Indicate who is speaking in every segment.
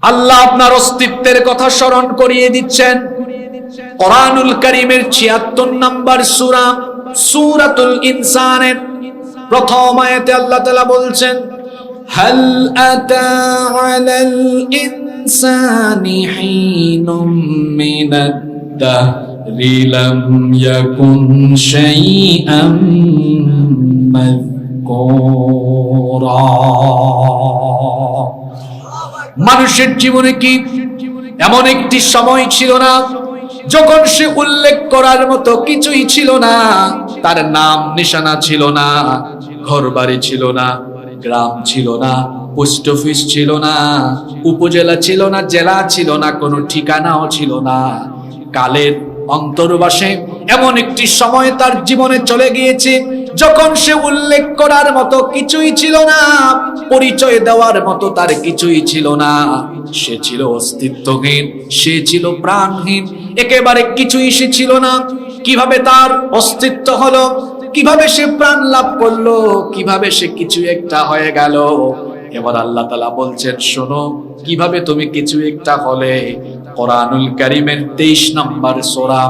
Speaker 1: আল্লাহ আপনার অস্তিত্বের কথা স্মরণ করিয়ে দিচ্ছেন। কোরআনুল কারীমের ৭৬ নম্বর সূরা সূরাতুল ইনসানের প্রথম আয়াতে আল্লাহ তাআলা বলছেন, হাল আতা আলাল ইনসানি হিনুম মিনাদ দাহরি লাম ইয়াকুন শাইআম মাযকুরা। মানুষের জীবনে কি এমন একটি সময় ছিল না যখন সে উল্লেখ করার মতো কিছুই ছিল না? তার নাম নিশানা ছিল না, ঘর বাড়ি ছিল না, গ্রাম ছিল না, পোস্ট অফিস ছিল না, উপজেলা ছিল না, জেলা ছিল না, কোনো ঠিকানাও ছিল না। কালের অন্তর্বাসে এমন একটি সময় তার জীবনে চলে গিয়েছে যখন সে উল্লেখ করার মতো কিছুই ছিল না, পরিচয় দেওয়ার মতো তার কিছুই ছিল না। সে ছিল অস্তিত্বহীন, সে ছিল প্রাণহীন, একেবারে কিছুই সে ছিল না। কিভাবে তার অস্তিত্ব হলো, কিভাবে সে প্রাণ লাভ করলো, কিভাবে সে কিছু একটা হয়ে গেল? এবার আল্লাহ তাআলা বলছেন, শোনো কিভাবে তুমি কিছু একটা হলে। কোরআনুল কারীমের ২৩ নম্বর সূরা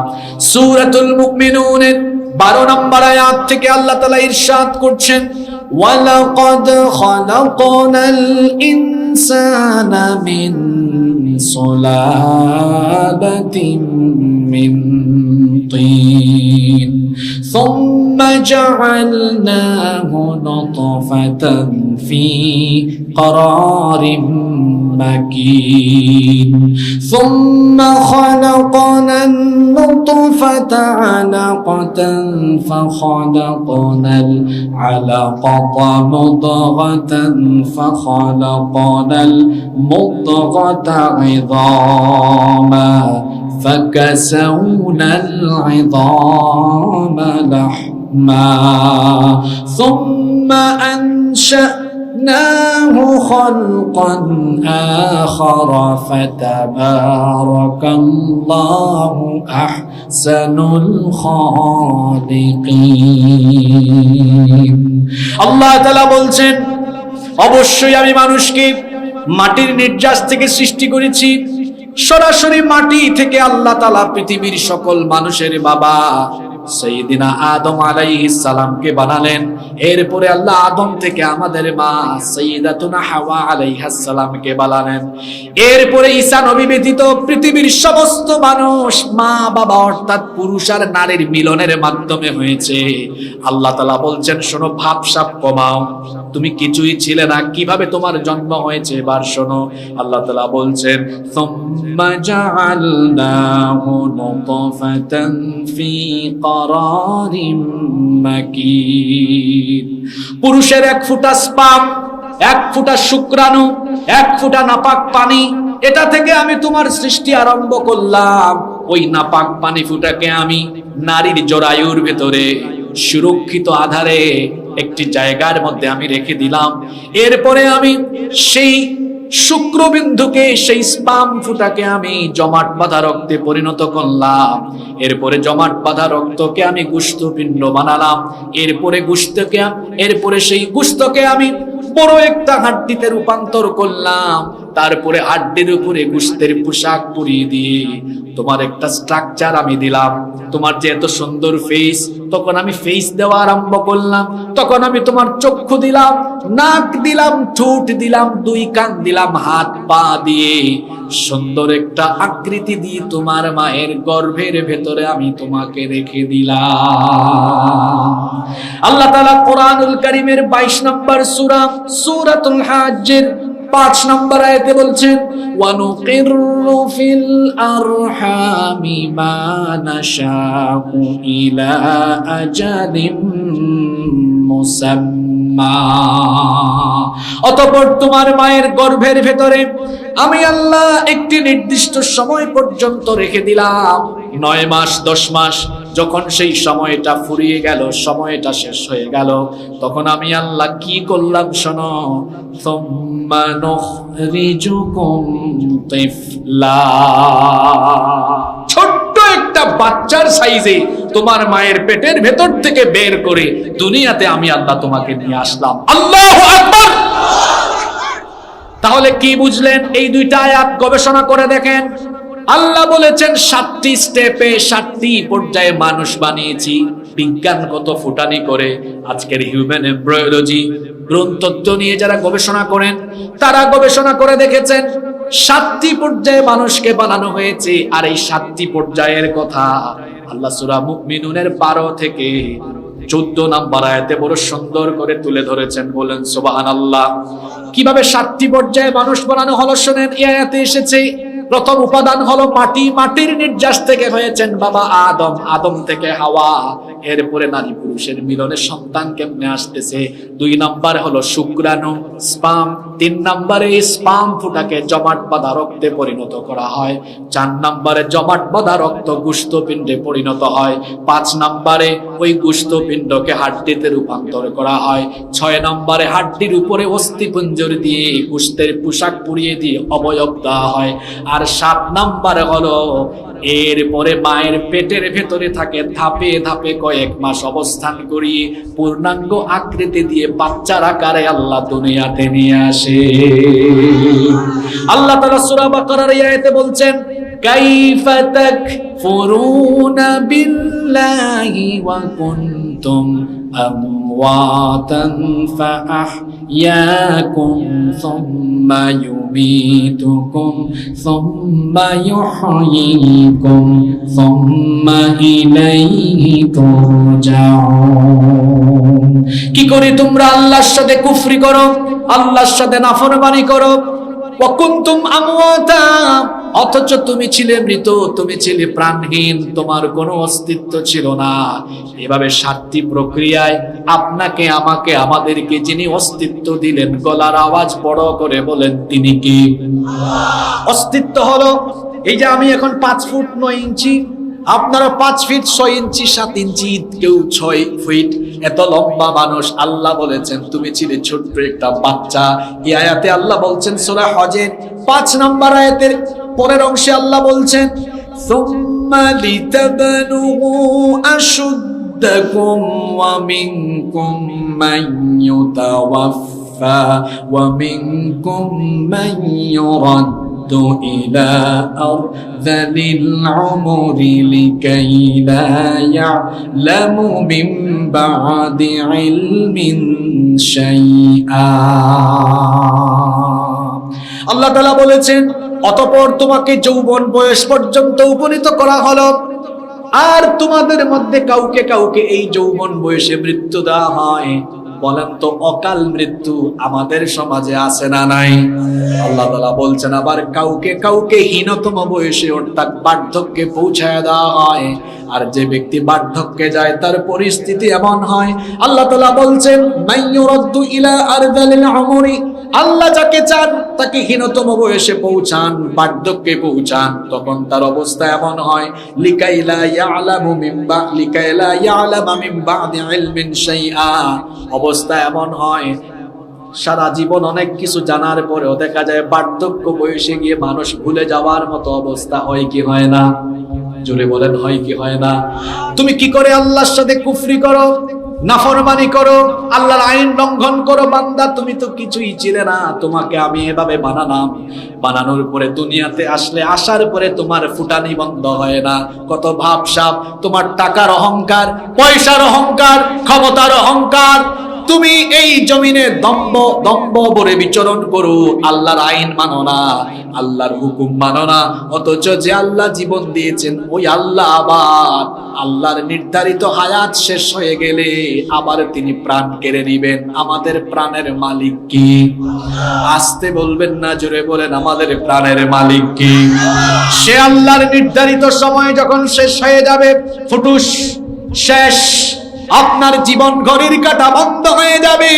Speaker 1: সূরাতুল মুমিনুনের ১২ নম্বর আয়াত থেকে আল্লাহ তাআলা ইরশাদ করছেন, ওয়ালাকাদ খালাকনাল ইনসানা মিন সুলালাতিন মিন তিন সুম্মা জাআলনাহু নুতফাতান ফি ক্বারারিম মাকিন সুম্মা খালাকনান নুতফাতা আলাকাতান ফাখালাকনাল আলাকাতা মুদগাতান ফাখালাকনাল মুদগাতা ইযামা فكسونا العظام لحما ثم أنشأناه خلقا آخر فتبارك الله أحسن الخالقين। আল্লাহ তাআলা বলছেন, অবশ্যই আমি মানুষকে মাটির নির্যাস থেকে সৃষ্টি করেছি। সরাসরি মাটি থেকে আল্লাহ তাআলা পৃথিবীর সকল মানুষের বাবা সাইয়্যিদিনা আদম আলাইহিস সালামকে বানালেন। এরপরে আল্লাহ আদম থেকে আমাদের মা সাইয়্যিদাতুনা হাওয়া আলাইহাস সালামকে বানালেন। এরপরে ঈসা নবী ব্যতীত পৃথিবীর সমস্ত মানুষ মা বাবা অর্থাৎ পুরুষ আর নারীর মিলনের মাধ্যমে হয়েছে। আল্লাহ তাআলা বলছেন, শোনো ভাবসাব কমাও, তুমি কিছুই ছিলে না, কিভাবে তোমার জন্ম হয়েছে এবার শোনো। আল্লাহ তাআলা বলছেন, সুম্মা জাআলনাহু নুতফাতান ফি ক্বারারিম মাকিন। পুরুষের এক ফোঁটা স্পাম, এক ফোঁটা শুক্রাণু, এক ফোঁটা নাপাক পানি, এটা থেকে আমি তোমার সৃষ্টি আরম্ভ করলাম। ওই নাপাক পানি ফোঁটাকে আমি নারীর জরায়ুর ভেতরে সুরক্ষিত আধারে একটি জায়গার মধ্যে আমি রেখে দিলাম। এরপরে আমি সেই শুক্রবিন্দুকে, সেই স্পাম ফুটাকে আমি জমাট বাঁধা রক্তে পরিণত করলাম। এরপরে জমাট বাঁধা রক্তকে আমি গোশতপিণ্ড বানালাম। এরপরে সেই গোশতকে আমি বড় একটা হাড্ডিতে রূপান্তর করলাম। তারপরে হাড্ডির উপরে গোশতের পোশাক পরিয়ে দিয়ে তোমার একটা স্ট্রাকচার আমি দিলাম। তোমার যে এত সুন্দর ফেস, তখন আমি ফেস দেওয়া আরম্ভ করলাম। তখন আমি তোমার চক্ষু দিলাম, নাক দিলাম, ঠোঁট দিলাম, দুই কান দিলাম, হাত পা দিয়ে সুন্দর একটা আকৃতি দিয়ে তোমার মায়ের গর্ভের ভেতরে আমি তোমাকে রেখে দিলাম। আল্লাহ তাআলা কোরআনুল কারীমের ২২ নম্বর সূরা সূরাতুল হাজ্জের ৫ নম্বর আয়াতে বলছেন, ওয়ানুকিরু ফিল আরহামি মা নাশাউ ইলা আজালিম মুসাম্মা। অতঃপর তোমার মায়ের গর্ভের ভেতরে আমি আল্লাহ একটি নির্দিষ্ট সময় পর্যন্ত রেখে দিলাম, ৯ মাস ১০ মাস। যখন সেই সময়টা ফুরিয়ে গেল, সময়টা শেষ হয়ে গেল, তখন আমি আল্লাহ কি করলাম শোনো, সুম্মা নুখরিজুকুম তিফলা, ছোট্ট একটা বাচ্চার সাইজে তোমার মায়ের পেটের ভেতর থেকে বের করে দুনিয়াতে আমি আল্লাহ তোমাকে নিয়ে আসলাম। আল্লাহু আকবার। তাহলে কি বুঝলেন? এই দুইটা আয়াত গবেষণা করে দেখেন। আল্লাহ বলেছেন 7টি স্টেপে 7টি পর্যায়ে মানুষ বানিয়েছি। বিজ্ঞান কত ফুটানি করে, আজকের হিউম্যান এমব্রায়োলজি গ্রন্থত্ব নিয়ে যারা গবেষণা করেন, তারা গবেষণা করে দেখেছেন 7টি পর্যায়ে মানুষকে বানানো হয়েছে। আর এই 7টি পর্যায়ের কথা আল্লাহ সূরা মুমিনুনের 12 থেকে 14 নম্বর আয়াতে বড় সুন্দর করে তুলে ধরেছেন। বলেন সুবহানাল্লাহ। কিভাবে 7টি পর্যায়ে মানুষ বানানো হলো শুনেন। এই আয়াতে এসেছে প্রথম উপাদান হলো মাটি, মাটির নির্যাস থেকে হয়েছেন বাবা আদম, আদম থেকে হাওয়া, এরপরে নারী পুরুষের মিলনে সন্তান কেমনে আসতেছে। 2 নাম্বার হলো শুক্রাণু, স্পাম। 3 নম্বরে স্পাম ফুটাকে জমাট বাঁধা রক্তে পরিণত করা হয়। 4 নম্বরে জমাট বাঁধা রক্ত গোশতপিণ্ডে পরিণত হয়। 5 নম্বরে ওই গোশতপিণ্ডকে হাড্ডিতে রূপান্তর করা হয়। 6 নম্বরে হাড্ডির উপরে অস্থিপুঞ্জর দিয়ে গোশতের পোশাক পরিয়ে দিয়ে অবয়ব দেওয়া হয়। আর 7 নম্বরে হলো এরপরে মায়ের পেটের ভেতরে থাকে ধাপে ধাপে কয়েক মাস অবস্থান করিয়ে পূর্ণাঙ্গ আকৃতি দিয়ে বাচ্চার আকারে আল্লাহ দুনিয়াতে নিয়ে আসে। আল্লাহ তাআলা সূরা বাকারার আয়াতে বলছেন, কাইফা তাকফুরুনা বিল্লাহি ওয়া কুনতুম আমওয়াতান ফাআহইয়াকুম সুম্মা ইউমীতুকুম সুম্মা ইউহয়ীকুম সুম্মা ইলাইহি তুরজাউন। কি করে তোমরা আল্লাহর সাথে কুফরি করো, আল্লাহর সাথে নাফরমানি করো। ওয়া কুনতুম আমওয়াতা, অথচ তুমি ছিলে মৃত, তুমি ছিলে প্রাণহীন, তোমার কোনো অস্তিত্ব ছিল না। এভাবে 7টি প্রক্রিয়ায় আপনাকে, আমাকে, আমাদেরকে যিনি অস্তিত্ব দিলেন, গলার আওয়াজ বড় করে বলেন তিনি কি? অস্তিত্ব হলো এই যে আমি এখন 5 ফুট 9 ইঞ্চি, আপনারা 5 ফিট 6 ইঞ্চি 7 ইঞ্চি, কেউ 6 ফিট, এত লম্বা মানুষ। আল্লাহ বলেছেন তুমি ছিলে ছোট্ট একটা বাচ্চা। এই আয়াতে আল্লাহ বলছেন সূরা হজের 5 নম্বর আয়াতের পরের অংশে আল্লাহ বলছেন, সুম্মা লিতাবলুগু আশুদ্দাকুম ওয়া মিনকুম মান ইউতাওয়াফফা ওয়া মিনকুম মান يرد إلى أرذل العمر لكي لا يعلم من بعد علم شيئا। আল্লাহ তাআলা বলেছেন অতঃপর তোমাকে যৌবন বয়স পর্যন্ত উপনীত করা হলো, আর তোমাদের মধ্যে কাউকে কাউকে এই যৌবন বয়সে মৃত্যু দেওয়া হয়। বলেন তো অকাল মৃত্যু আমাদের সমাজে আছে না নাই? আল্লাহ তাআলা বলছেন আবার কাউকে কাউকে হীনতম বয়সে অর্থাৎ বার্ধক্যে পৌঁছায় দেওয়া হয়। আর যে ব্যক্তি বার্ধক্যে যায় তার পরিস্থিতি এমন হয়, আল্লাহ তাআলা বলছেন মাইয়ুরাদ্দু ইলা আরযালিল উমরি, আল্লাহ যাকে চান তাকে হীনতম বয়সে পৌঁছান, বার্ধক্যে পৌঁছান, তখন তার অবস্থা এমন হয় লিকাইলা ইয়ালামু মিন বা'দি ইলমিন শাইআ, অবস্থা এমন হয় সারা জীবন অনেক কিছু জানার পরেও দেখা যায় বার্ধক্য বয়সে গিয়ে মানুষ ভুলে যাওয়ার মতো অবস্থা হয় কি হয় না? জোরে বলেন হয় কি হয় না? তুমি কি করে আল্লাহর সাথে কুফরি করো, নাফরমানি করো, আল্লাহর আইন লঙ্ঘন করো। বান্দা তুমি তো কিছুই ছিলে না, তোমাকে আমি এভাবে বানালাম। বানানোর পরে দুনিয়াতে আসলে, আসার পরে তোমার ফুটানি বন্ধ হয় না। কত ভাবসাব, তোমার টাকার অহংকার, পয়সার অহংকার, ক্ষমতার অহংকার, তুমি এই জমিনে দম্ভ ভরে বিচরণ করো, আল্লাহর আইন মানো না, আল্লাহর হুকুম মানো না। অথচ যে আল্লাহ জীবন দিয়েছেন ওই আল্লাহ আবার আল্লাহর নির্ধারিত হায়াত শেষ হয়ে গেলে আবার তিনি প্রাণ কেড়ে নিবেন। আমাদের প্রাণের মালিক কি? আসতে বলবেন না, জোরে বলেন আমাদের প্রাণের মালিক কি? সে আল্লাহর নির্ধারিত সময় যখন শেষ হয়ে যাবে, ফুটুস শেষ, আপনার জীবন ঘড়ির কাঁটা বন্ধ হয়ে যাবে।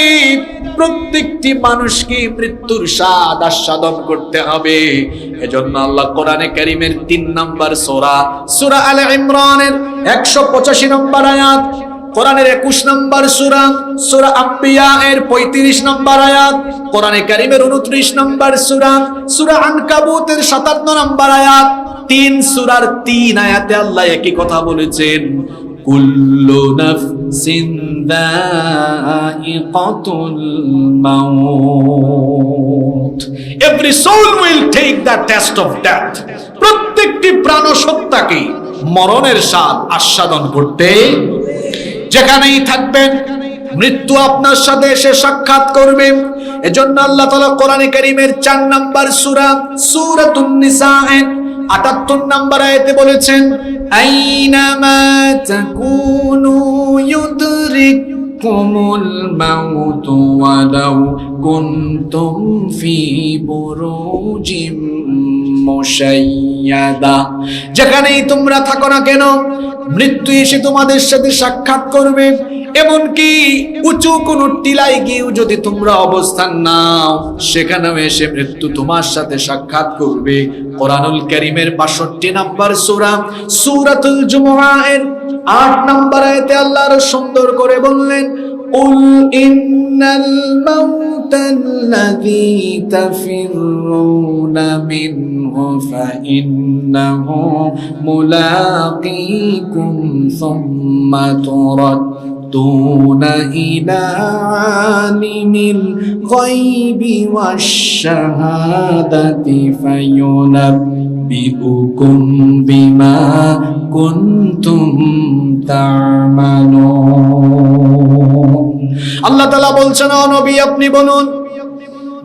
Speaker 1: প্রত্যেকটি মানুষকে মৃত্যুর স্বাদ আস্বাদন করতে হবে। এজন্য আল্লাহ কোরআনে কারীমের 3 নম্বর সূরা আলে ইমরানের 185 নম্বর আয়াত, কোরআনের 21 নম্বর সূরা আম্বিয়া এর 35 নম্বর আয়াত, কোরআনে কারীমের 29 নম্বর সূরা আনকাবুতের 57 নম্বর আয়াত, 3 সূরার 3 আয়াতে আল্লাহ একই কথা বলেছেন, কুল্লু নাফসিন যায়িকাতুল মাউত। Every soul will take the test of death. প্রত্যেকটি প্রাণসত্তাকে মরণের স্বাদ আস্বাদন করতে যেখানেই থাকবেন মৃত্যু আপনার সাথে এসে সাক্ষাৎ করবে। এজন্য আল্লাহ তাআলা কোরআনে কারীমের 4 নম্বর সূরা সূরাতুন নিসা 78 নম্বর আয়াতে বলেছেন, আইনামা তাকুনু ইউদরিকুমুল মাউতু ওয়ালাউ কুনতুম ফি বুরুজিম মুশাইয়াদা। যেখানেই তোমরা থাকো না কেন মৃত্যু এসে তোমাদের সাথে সাক্ষাৎ করবে। এমনকি উঁচু কোন টিলায় গিয়েও যদি তোমরা অবস্থান নাও, সেখানেও এসে মৃত্যু তোমার সাথে সাক্ষাৎ করবে। কোরআনুল কারীমের 62 নম্বর সূরা সূরাতুল জুমআ এর 8 নম্বর আয়াতে আল্লাহ আরো সুন্দর করে বললেন, উল ইন্নাল মাউতাল্লাযী তাফিরুনা মিনহু ফাইন্নাহু মুলাকীকুম সুম্মা তুরাদ্দুনা ইলা আলিমিল গায়বি ওয়াশ শাহাদাতি ফায়ুনাব্বিউকুম বিমা কুনতুম তা'মালুন। আল্লাহ তাআলা বলছেন, ও নবী আপনি বলুন,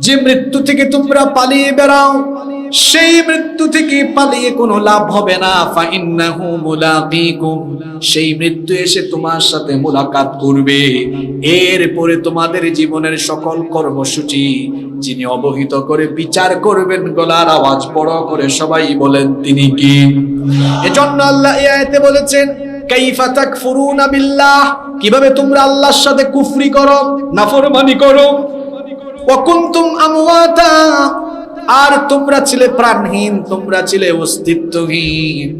Speaker 1: যে মৃত্যু থেকে তোমরা পালিয়ে বেড়াও, সেই মৃত্যু থেকে পালিয়ে কোনো লাভ হবে না। ফাইন্নাহু মুলাকীকুম, সেই মৃত্যু এসে তোমার সাথে মুলাকাত করবে। এরপরে তোমাদের জীবনের সকল কর্মসূচি যিনি অবহিত করে বিচার করবেন। গলার আওয়াজ বড় করে সবাই বলেন, তিনি কি? এজন্য আল্লাহ এই আয়াতে বলেছেন, কাইফা তাকফুরুনা বিল্লাহ, কিভাবে তোমরা আল্লাহর সাথে কুফরি করো, নাফরমানি করো। ওয়া কুনতুম আমওয়াতা, আর তোমরা ছিলে প্রাণহীন, তোমরা ছিলে অস্তিত্বহীন।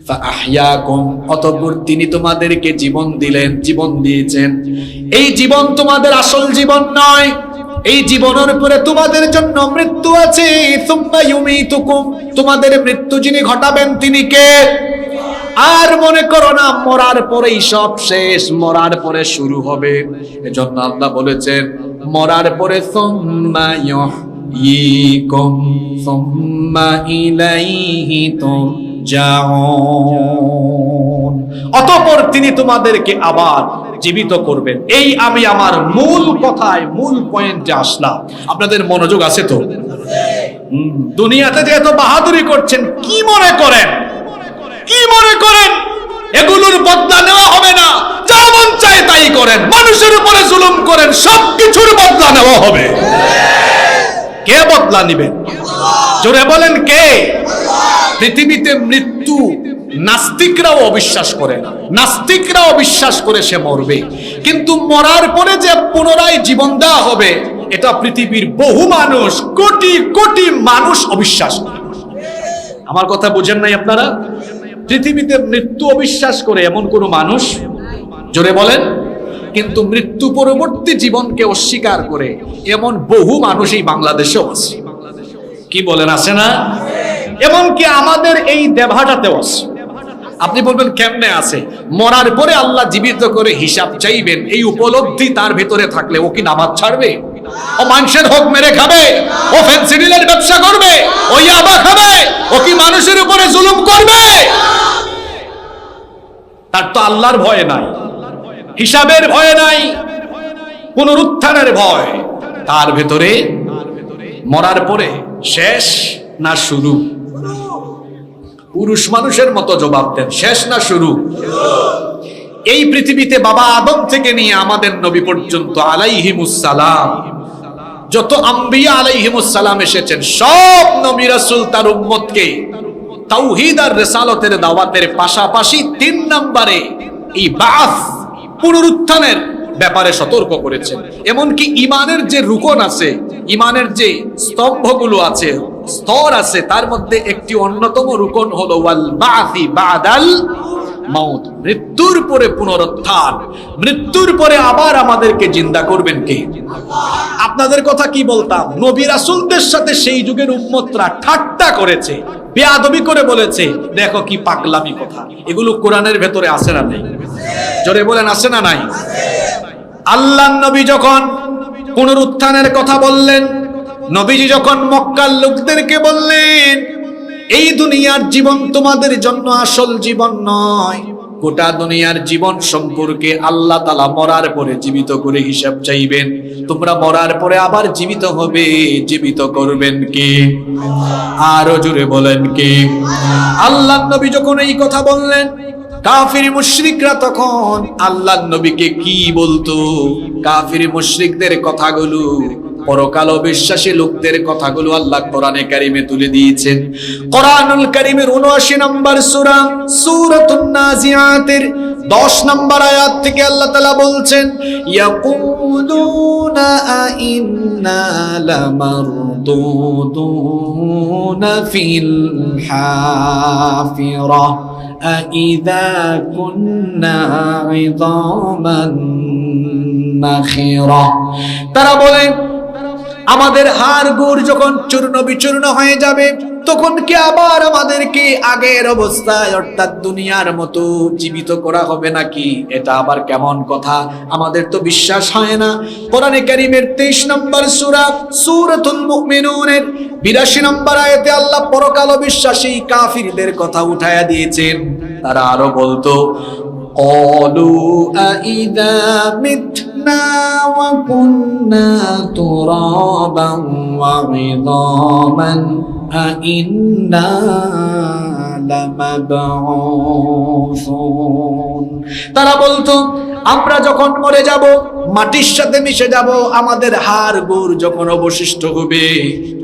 Speaker 1: ফাআহইয়াকুম, অতঃপর তিনি তোমাদেরকে জীবন দিলেন, জীবন দিয়েছেন। এই জীবন তোমাদের আসল জীবন নয়, এই জীবনের পরে তোমাদের জন্য মৃত্যু আছে। সুম্মা ইউমীতুকুম, তোমাদের মৃত্যু যিনি ঘটাবেন তিনি কে? আর মনে করো না মরার পরেই সব শেষ, মরার পরে শুরু হবে। এজন্য আল্লাহ বলেছেন, মরার পরে সুম্মা ইউহয়িকুম সুম্মা ইলাইহি তুরজাউন, অতঃপর তিনি তোমাদেরকে আবার জীবিত করবেন। এই আমি আমার মূল কথায়, মূল পয়েন্টে আসলাম। আপনাদের মনোযোগ আছে তো? দুনিয়াতে যে এত বাহাদুরি করছেন, কি মনে করেন? কি মনে করেন এগুলোর বদলা নেওয়া হবে না? যা মন চায় তাই করেন, মানুষের উপরে জুলুম করেন, সবকিছুর বদলা নেওয়া হবে। কে বদলা নেবেন? জোরে বলেন কে? পৃথিবীতে মৃত্যু নাস্তিকরাও অবিশ্বাস করে না, নাস্তিকরাও বিশ্বাস করে সে মরবে, কিন্তু মরার পরে যে পুনরায় জীবন দেওয়া হবে এটা পৃথিবীর বহু মানুষ, কোটি কোটি মানুষ অবিশ্বাস করে। আমার কথা বুঝেন নাই আপনারা? পৃথিবীতে মৃত্যু অবিশ্বাস করে এমন কোন মানুষ, জোরে বলেন, কিন্তু মৃত্যু পরবর্তী জীবনকে অস্বীকার করে এমন বহু মানুষ এই বাংলাদেশেও আছে। কি বলেন, আছে না? এমনকি আমাদের এই দেবহাটাতেও আছে। আপনি বলবেন কেমনে আছে? মরার পরে আল্লাহ জীবিত করে হিসাব চাইবেন, এই উপলব্ধি তার ভিতরে থাকলে ও কি নামাজ ছাড়বে? ও মানুষের হক মেরে খাবে? ও ফেন্সিডিলের ব্যবসা করবে? ও ইয়াবা খাবে? ও কি মানুষের উপরে জুলুম করবে? তার তো আল্লাহর ভয় নাই, হিসাবের ভয় নাই, পুনরুত্থানের ভয় তার ভেতরে। মরার পরে শেষ না শুরু? পুরুষ মানুষের মতো জবাব দেন, শেষ না শুরু? এই পৃথিবীতে বাবা আদম থেকে নিয়ে আমাদের নবী পর্যন্ত আলাইহিমুস সালাম, যত আম্বিয়া আলাইহিমুস সালাম এসেছেন, সব নবী রাসূল তার উম্মতকে তাওহীদ আর রিসালাতের দাওয়াতের পাশাপাশি 3 নম্বরে এই বাস, পুনরুত্থানের ব্যাপারে সতর্ক করেছেন। এমনকি ইমানের যে রুকন আছে, ইমানের যে স্তম্ভগুলো আছে, স্তর আছে, তার মধ্যে একটি অন্যতম রুকন হলো ওয়াল বাসি বাদাল মাউত, মৃত্যুর পরে পুনরুত্থান, মৃত্যুর পরে আবার আমাদেরকে জিন্দা করবেন কে? আপনাদের কথা কি বলতাম, নবী রাসূলদের সাথে সেই যুগের উম্মতরা ঠাট্টা করেছে, বেয়াদবি করে বলেছে, দেখো কি পাগলামি কথা। এগুলো কোরআনের ভেতরে আছে না নাই? জোরে বলেন, আছে না নাই? আল্লাহর নবী যখন পুনরুত্থানের কথা বললেন, নবীজি যখন মক্কার লোকদেরকে বললেন, এই দুনিয়ার জীবন তোমাদের জন্য আসল জীবন নয়, গোটা দুনিয়ার জীবন সম্পর্কে আল্লাহ তাআলা মরার পরে জীবিত করে হিসাব চাইবেন। তোমরা মরার পরে আবার জীবিত হবে, জীবিত করবেন কে? আরো জোরে বলেন কে? আল্লাহর নবী যখন এই কথা বললেন, কাফির মুশরিকরা তখন আল্লাহর নবীকে কি বলতো? কাফির মুশরিকদের কথাগুলো, পরকাল বিশ্বাসী লোকদের কথাগুলো আল্লাহ কোরআনে কারিমে তুলে দিয়েছেন। কোরআনুল কারিমের ৭৯ নম্বর সূরা সূরাতুন নাজিআতের ১০ নম্বর আয়াত থেকে আল্লাহ তাআলা বলছেন, ইয়াকুলুনা আইন্না লামারদুদুনা ফিল হাফিরা আইযা কুন্না ইযামান নাখিরা। তারা বলে, আমাদের হাড় গোড় যখন চূর্ণ বিচূর্ণ হয়ে যাবে, তখন কি আবার আমাদেরকে আগের অবস্থায় অর্থাৎ দুনিয়ার মতো জীবিত করা হবে নাকি? এটা আবার কেমন কথা? আমাদের তো বিশ্বাস হয় না। কোরআনে কারীমের ২৩ নম্বর সূরা সূরাতুল মুমিনুনের ৮২ নম্বর আয়াতে আল্লাহ পরকাল বিশ্বাসী কাফিরদের কথা উঠায়া দিয়েছেন। তারা আরো বলতো, ক্বালু আইযা মিতনা ওয়া কুন্না তুরাবান ওয়া ইযামান আইন্না লামাবউসুন। তারা বলতো, আমরা যখন মরে যাব, মাটির সাথে মিশে যাব, আমাদের হাড় গোড় যখন অবশিষ্ট হবে,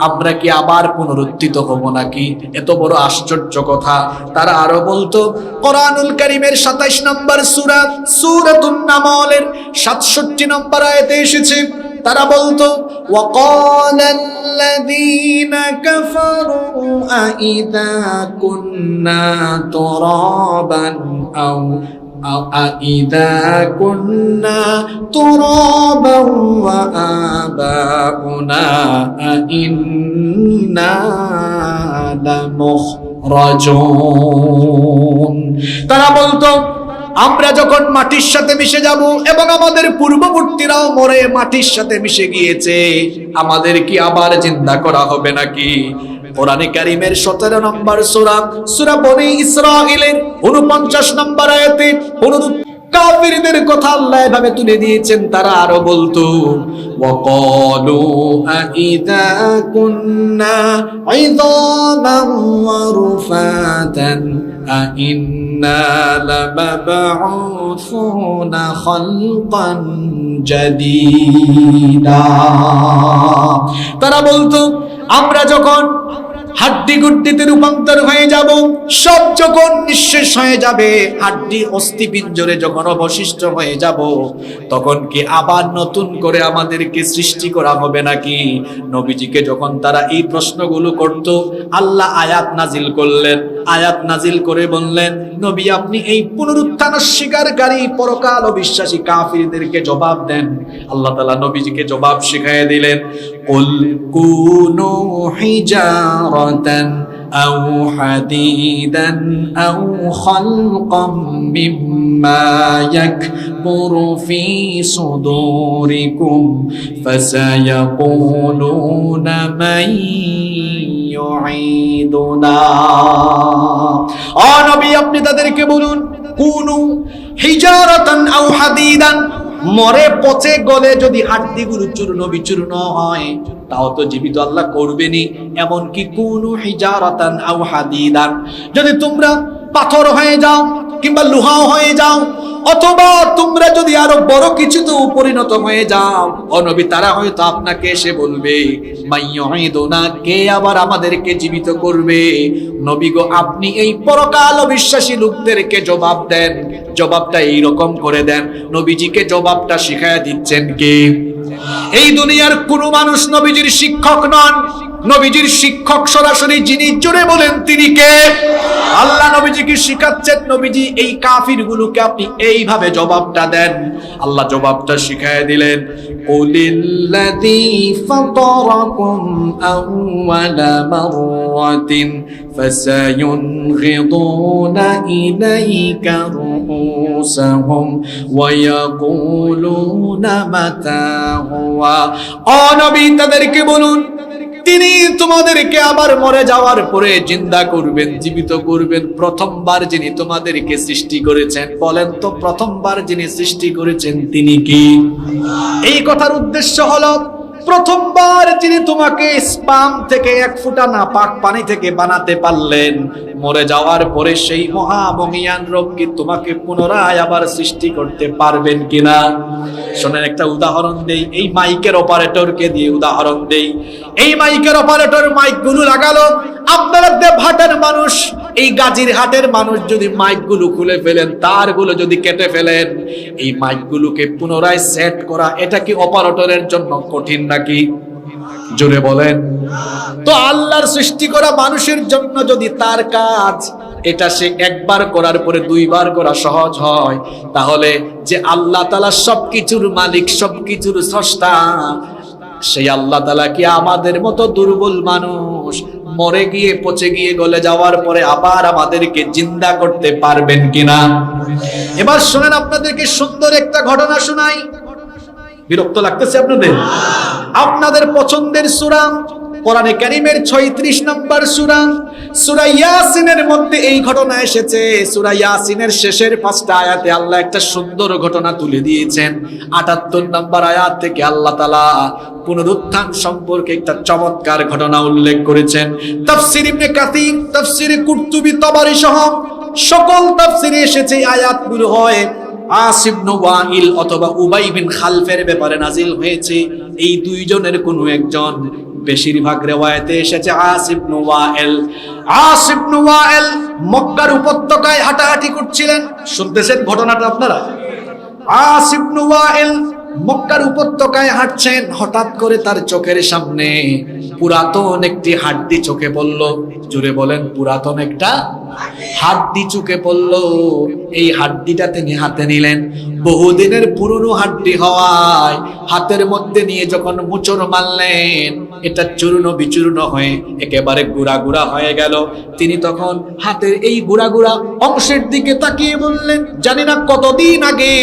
Speaker 1: আমরা কি আবার পুনরুত্থিত হব নাকি? এত বড় আশ্চর্য কথা। তারা আরো বলতো, কোরআনুল কারীমের ২৭ নম্বর সূরা সূরাতুন নামলের ৬৭ নম্বর আয়াতে এসেছে, তারা বলতো, ওয়াকালাল্লাযীনা কাফারু আইযা কুন্না তুরাবান আও আইযা কুন্না তুরাবান ওয়া আবাউনা আইন্না লামুখরাজুন। তারা বলতো, আমরা যখন মাটির সাথে মিশে যাব এবং আমাদের পূর্ববর্তীরাও মরে মাটির সাথে মিশে গিয়েছে, আমাদের কি আবার জিন্দা করা হবে নাকি? কোরআনে কারীমের ১৭ নম্বর সূরা সূরা বনী ইসরাঈলের ৪৯ নম্বর আয়াতে কাফিরদের কথা আল্লাহ এভাবে তুলে দিয়েছেন। তারা আরো বলতো, ওয়াকালু আইযা কুন্না ইযামান ওয়া রুফাতান আইন্না লামাবউসুনা খালকান জাদীদা। তারা বলতো, আমরা যখন হাড্ডি গুড্ডিতে রূপান্তর হয়ে যাব, সব যখন নিঃশেষ হয়ে যাবে, হাড্ডি অস্থি পিঞ্জরে যখন অবশিষ্ট হয়ে যাব, তখন কি আবার নতুন করে আমাদেরকে সৃষ্টি করা হবে নাকি? নবীজিকে যখন তারা এই প্রশ্নগুলো করত, আল্লাহ আয়াত নাজিল করলেন। আয়াত নাজিল করে বললেন, নবী আপনি এই পুনরুত্থান স্বীকারকারী পরকাল অবিশ্বাসী কাফিরদেরকে জবাব দেন। আল্লাহ তাআলা নবীজিকে জবাব শিখিয়ে দিলেন, কুল কুনু হিজারাতান আও হাদিদান আও খালকাম মিম্মা ইয়াকবুরু ফি সুদুরিকুম ফাসায়াকুলুনা মান ইউঈদুনা। ও নবী আপনি তাদেরকে বলুন, কুনু হিজারাতান আও হাদিদান, মরে পচে গলে যদি হাড্ডিগুলো চূর্ণ বিচূর্ণ হয়, তাও তো জীবিত আল্লাহ করবেনি। এমনকি কুনু হিজারাতান আও হাদিদান, যদি তোমরা পাথর হয়ে যাও কিংবা লোহা হয়ে যাও, অথবা তোমরা যদি আরো বড় কিছুতে পরিণত হয়ে যাও, ও নবী তারা হয়তো আপনাকে এসে বলবে, মাইয়ুঈদুনা, কে আবার আমাদেরকে জীবিত করবে? নবী গো আপনি এই পরকাল বিশ্বাসী লোকদেরকে জবাব দেন, জবাবটা এইরকম করে দেন। নবীজিকে জবাবটা শিখায়া দিচ্ছেন কে? এই দুনিয়ার কোন মানুষ নবীজির শিক্ষক নন। নবীজির শিক্ষক সরাসরি যিনি, জোরে বলেন তিনি কে? আল্লাহ নবীজিকে শিখাচ্ছেন, নবীজি এই কাফিরগুলোকে আপনি এইভাবে জবাবটা দেন। আল্লাহ জবাবটা শিখায় দিলেন, কুলিল্লাযী ফাতারাকুম আউওয়ালা মাররাতিন ফাসায়ুনগিদুনা ইলাইকা রুউসাহুম ওয়া ইয়াকুলুনা মাতা হুয়া। ও নবী, তাদেরকে বলুন তিনি তোমাদেরকে আবার মরে যাওয়ার পরে জিন্দা করবেন, জীবিত করবেন। প্রথমবার যিনি তোমাদেরকে সৃষ্টি করেছেন, বলেন তো প্রথমবার যিনি সৃষ্টি করেছেন তিনি কি? এই কথার উদ্দেশ্য হলো, প্রথমবার যিনি তোমাকে স্পাম থেকে এক ফোঁটা নাপাক পানি থেকে বানাতে পারলেন, মরে যাওয়ার পরে সেই মহামহিয়ান রব কি তোমাকে পুনরায় আবার সৃষ্টি করতে পারবেন কিনা? শোনেন, একটা উদাহরণ দেই, এই মাইকের অপারেটরকে দিয়ে উদাহরণ দেই। এই মাইকের অপারেটর মাইকগুলো লাগালো, আপনারা দেবহাটের মানুষ, এই গাজীর হাটের মানুষ যদি মাইকগুলো খুলে ফেলেন, তারগুলো যদি কেটে ফেলেন, এই মাইকগুলোকে পুনরায় সেট করা এটা কি অপারেটরের জন্য কঠিন নাকি? জোরে বলেন। তো আল্লাহর সৃষ্টি করা মানুষের জন্য যদি তার কাজ এটা সে একবার করার পরে দুইবার করা সহজ হয়, তাহলে যে আল্লাহ তাআলা সবকিছুর মালিক, সবকিছুর স্রষ্টা, সেই আল্লাহ তাআলা কি আমাদের মতো দুর্বল মানুষ মরে গিয়ে পচে গিয়ে গলে যাওয়ার পরে আবার আমাদেরকে জিন্দা করতে পারবেন কিনা? এবার শুনেন, আপনাদেরকে সুন্দর একটা ঘটনা শোনাই। বিরক্ত লাগতেছে আপনাদের? আপনাদের পছন্দের সূরা কোরআনে কারীমের 36 নম্বর সূরা, সূরা ইয়াসিনের মধ্যে এই ঘটনা এসেছে। সূরা ইয়াসিনের শেষের 5টা আয়াতে আল্লাহ একটা সুন্দর ঘটনা তুলে দিয়েছেন। 78 নম্বর আয়াত থেকে আল্লাহ তাআলা পুনরুত্থান সম্পর্কে একটা চমৎকার ঘটনা উল্লেখ করেছেন। তাফসীর ইবনে কাসির, তাফসীর কুরতুবী, তাবারী সহ সকল তাফসীরে এসেছে আয়াতগুলো হয় আসিব ইবনে ওয়াইল অথবা উবাই বিন খালফের ব্যাপারে নাজিল হয়েছে। এই দুইজনের কোনো একজন, বেশিরভাগ রিওয়ায়াতে এসেছে আসিব ইবনে ওয়াইল। আসিব ইবনে ওয়াইল মক্কার উপত্যকায় হাঁটাহাঁটি করছিলেন। শুনতেছেন ঘটনাটা আপনারা? আসিব ইবনে ওয়াইল মক্কার উপত্যকায় হাঁটছেন, হঠাৎ করে তার চোখের সামনে পুরাতন একটি হাড্ডি চোখে পড়ল। জোরে বলেন, পুরাতন একটা হাড্ডি চোখে পড়ল। এই হাড্ডিটা তিনি হাতে নিলেন। বহুদিনের পুরনো হাড্ডি হওয়ায় হাতের মধ্যে নিয়ে যখন মুচড় মারলেন, এটা চূর্ণ বিচূর্ণ হয়ে একেবারে গুড়া গুড়া হয়ে গেল। তিনি তখন হাতের এই গুড়া গুড়া অংশের দিকে তাকিয়ে বললেন, জানি না কতদিন আগে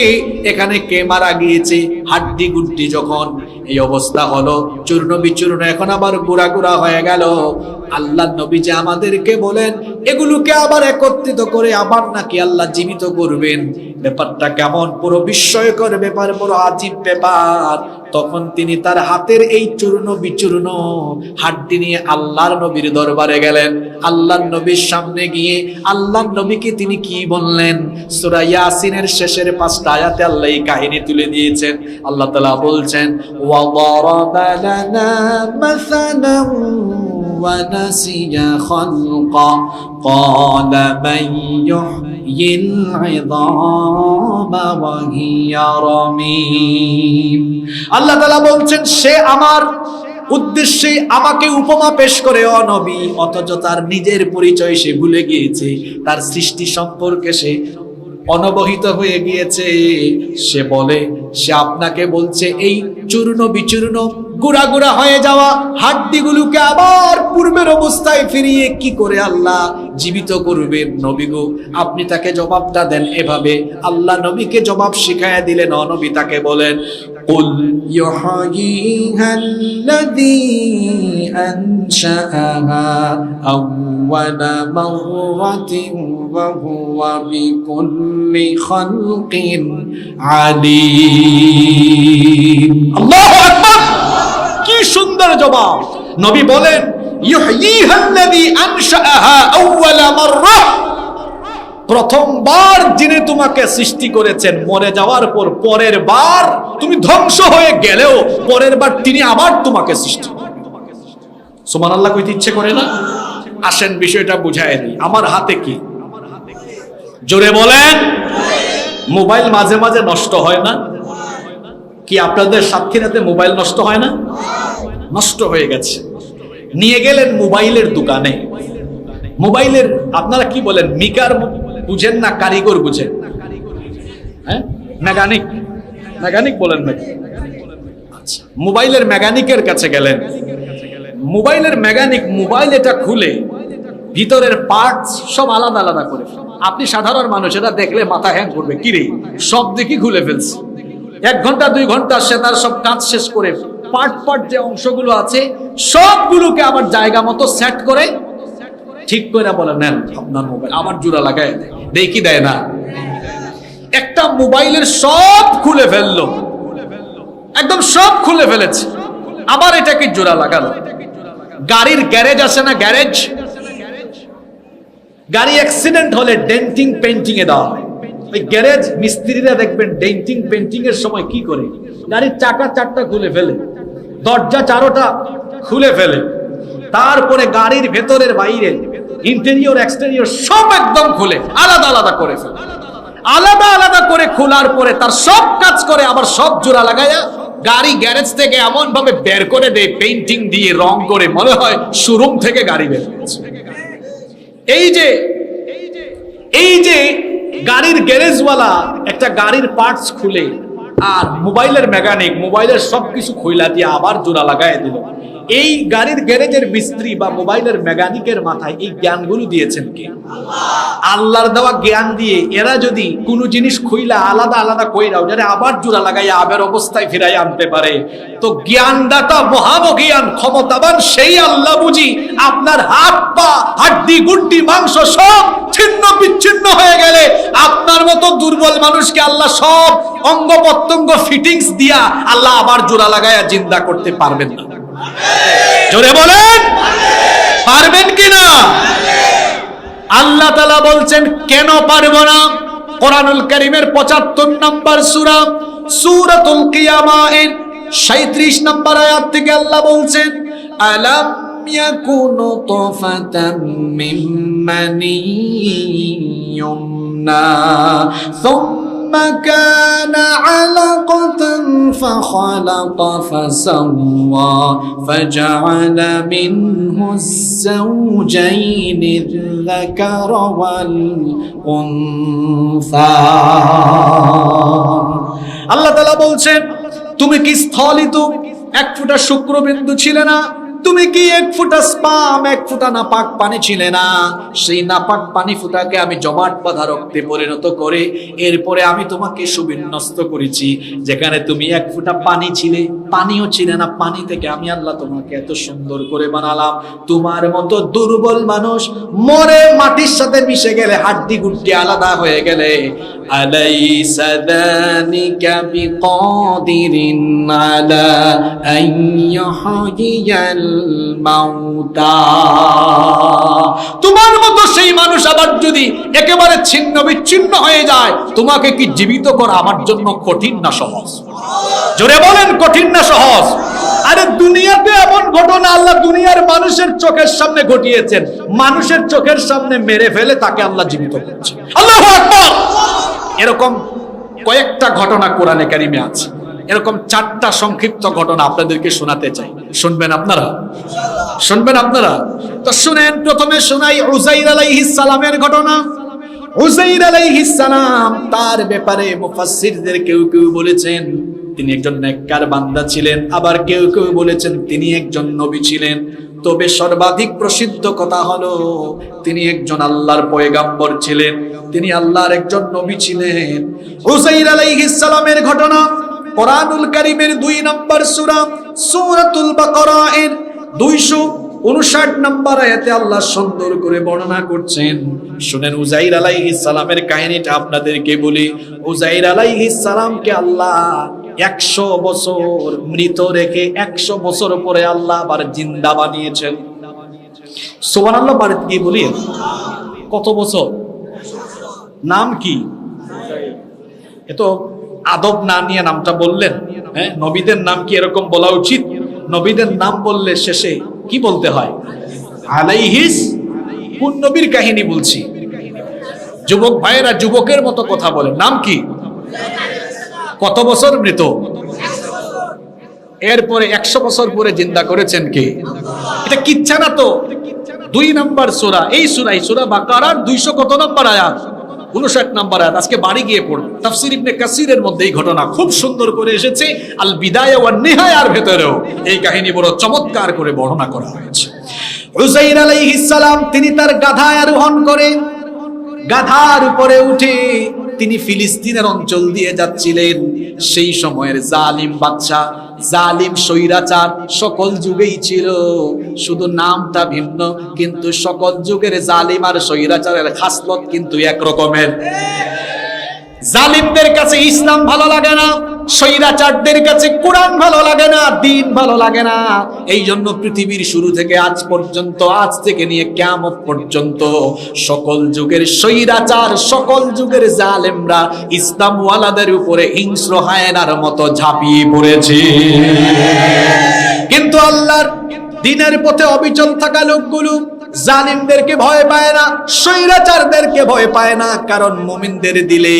Speaker 1: এখানে কে মারা গিয়েছে। হাড্ডি গুড্ডি যখন এই অবস্থা হলো, চূর্ণ বিচূর্ণ এখন আবার গুড়া গুড়া হয়ে গেল, আল্লাহ নবী যে আমাদেরকে বলেন এগুলোকে আবার একত্রিত করে আবার নাকি আল্লাহ জীবিত করবেন। ব্যাপারটা কেমন, পুরো বিস্ময়কর ব্যাপার, পুরো আজীব ব্যাপার। তখন তিনি তার হাতের এই চূর্ণ বিচূর্ণ হাড্ডি নিয়ে আল্লাহর নবীর দরবারে গেলেন। আল্লাহর নবীর সামনে গিয়ে আল্লাহর নবীকে তিনি কি বললেন? সূরা ইয়াসিনের শেষের 5টা আয়াতে আল্লাহ এই কাহিনী তুলে দিয়েছেন। আল্লাহ তাআলা বলছেন, ওয়া দারাবা লানা মাসালান ওয়া নাসিয়া খালকা ক্বালা মান ইউহয়িল ইযামা ওয়া হিয়া রামীম। আল্লাহ তাআলা বলছেন, সে আমার উদ্দেশ্যে আমাকে উপমা পেশ করে ও নবী, অথচ তার নিজের পরিচয় সে ভুলে গিয়েছে, তার সৃষ্টি সম্পর্কে সে অনবহিত হয়ে গিয়েছে। সে বলে, সে আপনাকে বলছে এই চূর্ণ বিচূর্ণ গুড়া গুড়া হয়ে যাওয়া হাড্ডিগুলোকে আবার পূর্বের অবস্থায় ফিরিয়ে কি করে আল্লাহ জীবিত করবেন। নবী গো, আপনি তাকে জবাবটা দেন এভাবে। আল্লাহ নবীকে জবাব শিখায়া দিলেন। নবী তাকে বলেন, কুল ইউহয়িহাল্লাযী আনশাআহা আউওয়ালা মাররাতিন ওয়া হুয়া বিকুল্লি খালকিন আলীম। আল্লাহু আকবার! কি সুন্দর জবাব! নবী বলেন, ইউহয়িহাল্লাযী আনশাআহা আউওয়ালা মাররা, প্রথমবার যিনি তোমাকে সৃষ্টি করেছেন, মরে যাওয়ার পর পরের বার তুমি ধ্বংস হয়ে গেলেও পরের বার তিনি আবার তোমাকে সৃষ্টি করেন। সুবহানাল্লাহ কইতে ইচ্ছে করে না? আসেন বিষয়টা বুঝায় দিই। আমার হাতে কি? জোরে বলেন। মোবাইল মাঝে মাঝে নষ্ট হয় না কি? আপনাদের সাথীর হাতে মোবাইল নষ্ট হয় না? নষ্ট হয়ে গেছে। নিয়ে গেলেন মোবাইলের দোকানে। মোবাইলের আপনারা কি বলেন, মিকার বুঝেন না কারিগর বুঝেন? হ্যাঁ, মেকানিক, মেকানিক বলেন নাকি? আচ্ছা, মোবাইলের মেকানিকের কাছে গেলেন। মোবাইলের মেকানিক মোবাইল এটা খুলে ভিতরের পার্টস সব আলাদা আলাদা করে। আপনি সাধারণ মানুষ এটা দেখলে মাথা হ্যাং করবে, কি রে সব দেখি খুলে ফেলছে। 1 ঘন্টা 2 ঘন্টা সে তার সব কাজ শেষ করে পার্ট পার্ট যে অংশগুলো আছে সবগুলোকে আবার জায়গা মতো সেট করে ঠিক করে বলে, নেন আপনার মোবাইল, আবার জোড়া লাগায় দেয়। দেখি দেয় না, একটা মোবাইলের সব খুলে ফেললো, একদম সব খুলে ফেলেছে, আবার এটাকে জোড়া লাগালো। গাড়ির গ্যারেজ আছে না, গ্যারেজ, গাড়ি অ্যাক্সিডেন্ট হলে ডেন্টিং পেন্টিং এ দেওয়া হয়। ওই গ্যারেজ মিস্ত্রিরা দেখবেন ডেন্টিং পেন্টিং এর সময় কি করে, গাড়ির চাকা 4টা খুলে ফেলে, দরজা 4টা খুলে ফেলে, তারপরে গাড়ির ভেতরের বাইরে ইন্টেরিয়র এক্সটেরিয়র সব একদম খুলে আলাদা আলাদা করে ফেলে। আলাদা আলাদা করে খোলার পরে তার সব কাজ করে আবার সব জোড়া লাগায়া গাড়ি গ্যারেজ থেকে এমন ভাবে বের করে দেয়, পেইন্টিং দিয়ে রং করে, মনে হয় শোরুম থেকে গাড়ি বের হচ্ছে। এই যে গাড়ির গ্যারেজওয়ালা একটা গাড়ির পার্টস খুলে আর মোবাইলের মেকানিক মোবাইলের সবকিছু খুইলা দিয়ে আবার জোড়া লাগায় দিল। এই গাড়ির গ্যারেজের মিস্ত্রি বা মোবাইলের মেকানিকের মাথায় এই জ্ঞানগুলো দিয়েছেন কে? আল্লাহর দেওয়া জ্ঞান দিয়ে এরা যদি কোনো জিনিস খুইলা আলাদা আলাদা কইরাও যারা আবার জোড়া লাগাইয়া আবার অবস্থায় ফিরাই আনতে পারে, তো জ্ঞানদাতা মহাবজ্ঞান ক্ষমতাবান সেই আল্লাহ বুঝি আপনার হাত পা হাড্ডি গুড্ডি মাংস সব ছিন্ন বিচ্ছিন্ন হয়ে গেলে আপনার মতো দুর্বল মানুষকে আল্লাহ সব অঙ্গ প্রত্যঙ্গ ফিটিংস দিয়া আল্লাহ আবার জোড়া লাগাইয়া জিন্দা করতে পারবেন না? জোরে বলেন, পারবেন কিনা? আল্লাহ তাআলা বলছেন কেন পারবো না? কোরআনুল কারীমের 75 নম্বর সূরা সূরাতুল কিয়ামা এর 37 নম্বর আয়াত থেকে আল্লাহ বলছেন, আলাম ইয়াকুনু তুফাতাম মিন মানিয়্যুমনা সুম্মা কানা আলাকাতান ফাখালাকা ফাসাওয়া ফাজআলা মিনহুস যাওজাইনি আয-যাকারা ওয়াল উনসা। আল্লাহ তাআলা বলছেন, তুমি কি স্থলিত 1 ফোঁটা শুক্রবিন্দু ছিলে না? তুমি কি 1 ফোঁটা স্পাম 1 ফোঁটা নাপাক পানি ছিলে না? সেই নাপাক পানি ফোঁটাকে আমি জমাট বাঁধা রক্তে পরিণত করে এরপরে আমি তোমাকে সুবিন্যস্ত করেছি। যেখানে তুমি 1 ফোঁটা পানি ছিলে, পানিও ছিলে না, পানি থেকে আমি আল্লাহ তোমাকে এত সুন্দর করে বানালাম। তোমার মতো দুর্বল মানুষ মরে মাটির সাথে মিশে গেলে, হাড্ডি গুড্ডি আলাদা হয়ে গেলে, আলাইসা যালিকা বিকাদিরিন আলা আন ইউহয়িয়াল মাউতা। তোমার মতো সেই মানুষ আবার যদি একেবারে ছিন্ন বিচ্ছিন্ন হয়ে যায়, তোমাকে কি জীবিত করা আমার জন্য কঠিন না সহজ? জোরে বলেন, কঠিন না সহজ? আরে দুনিয়াতে এমন ঘটনা আল্লাহ দুনিয়ার মানুষের চোখের সামনে ঘটিয়েছেন, মানুষের চোখের সামনে মেরে ফেলে তাকে আল্লাহ জীবিত করছে। আল্লাহু আকবার। এরকম কয়েকটা ঘটনা কোরআনে কারিমে আছে। এরকম 4টা সংক্ষিপ্ত ঘটনা আপনাদেরকে শোনাতে চাই। শুনবেন আপনারা? শুনবেন আপনারা? তো শুনেন, প্রথমে শোনাই উযাইর আলাইহিস সালামের ঘটনা। উযাইর আলাইহিস সালাম, তার ব্যাপারে মুফাসসিরদের কেউ কেউ বলেছেন তিনি একজন নেককার বান্দা ছিলেন, আবার কেউ কেউ বলেছেন তিনি একজন নবী ছিলেন। তবে সর্বাধিক প্রসিদ্ধ কথা হলো তিনি একজন আল্লাহর পয়গাম্বর ছিলেন, তিনি আল্লাহর একজন নবী ছিলেন। উযাইর আলাইহিস সালামের ঘটনা কোরআনুল কারীমের 2 নম্বর সূরা সূরাতুল বাকারা এর 259 নম্বর আয়াতে আল্লাহ সুন্দর করে বর্ণনা করছেন। শুনেন উযাইর আলাইহিস সালামের কাহিনীটা আপনাদেরকে বলি। উযাইর আলাইহিস সালামকে আল্লাহ 100 বছর মৃত রেখে 100 বছর পরে আল্লাহ আবার জিন্দা বানিয়েছেন। সুবহানাল্লাহ, বাড়িতে গিয়ে বলি কত বছর? নাম কি? এত আদব না নিয়ে নামটা বললেন। হ্যাঁ, নবীদের নাম কি এরকম বলা উচিত? নবীদের নাম বললে শেষে কি বলতে হয়? আলাইহিস। কোন নবীর কাহিনী বলছি? যুবক ভাইয়েরা যুবকের মতো কথা বলেন। নাম কি? কত বছর মৃত? এরপরে 100 বছর পরে জিন্দা করেছেন কে?
Speaker 2: এটা কিচ্ছা না তো, 2 নম্বর সূরা, এই সূরা বাকারার 200 কত নম্বর আয়াত, 59 নম্বর আয়াত। আজকে বাড়ি গিয়ে পড়ুন, তাফসীর ইবনে কাসিরের মধ্যে এই ঘটনা খুব সুন্দর করে এসেছে। আল বিদায়া ওয়ান নিহায়ার ভেতরেও এই কাহিনী বড় চমৎকার করে বর্ণনা করা হয়েছে। উযাইর আলাইহিস সালাম তিনি তার গাধায় আরোহণ করে গাধার উপরে উঠে তিনি ফিলিস্তিনের অঞ্চল দিয়ে যাচ্ছিলেন। সেই সময়ের জালিম বাদশা, জালিম স্বৈরাচার সকল যুগেই ছিল, শুধু নামটা ভিন্ন, কিন্তু সকল যুগের জালিম আর স্বৈরাচারের খাসলত কিন্তু এক রকমের। জালিমদের কাছে ইসলাম ভালো লাগে না, স্বৈরাচারদের কাছে কোরআন ভালো লাগে না, দ্বীন ভালো লাগে না। এই জন্য পৃথিবীর শুরু থেকে আজ পর্যন্ত, আজ থেকে নিয়ে কিয়ামত পর্যন্ত সকল যুগের স্বৈরাচার, সকল যুগের জালেমরা ইসলাম ওয়ালাদের উপরে হিংস্র হায়নার মতো ঝাঁপিয়ে পড়েছে। কিন্তু আল্লাহর দ্বীনের পথে অবিচল থাকা লোকগুলো জালিমদেরকে ভয় পায় না, স্বৈরাচারদেরকে ভয় পায় না, কারণ মুমিনদের দিলে